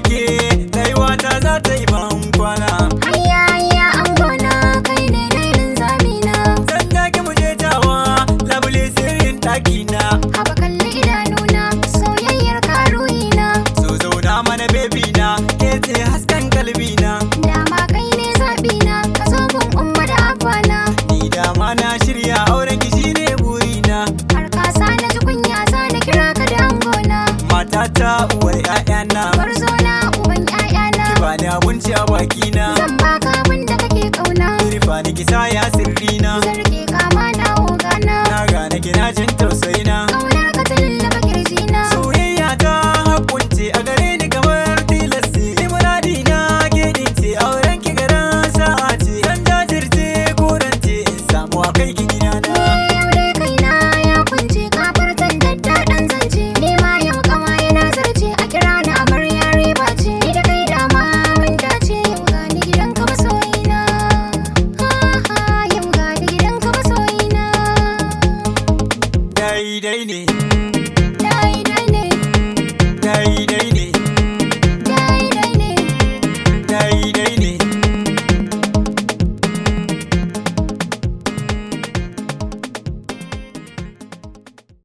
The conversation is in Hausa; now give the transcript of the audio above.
ke rayuwa ta za ta yi ban kwana. Hayya hayya angona kai ne rainin zamina. Zan take mu je tawa labule sirrin ɗakina. Haba kalli idanuna soyayyar karuhina. So zauna mana baby na ke ce hasken kalbina. Dama kai ne zaɓina ka zo gun umma da abana. Ni dama na shirya auren ki shine burina. Har ka sa na ji kunya za na kira ka da angona. Matata uwar ƴaƴana. Barzo na uban ƴaƴana. Ki bani abinci a bakina. Zan baka abin da kake kauna. Rufa ni ki sa ya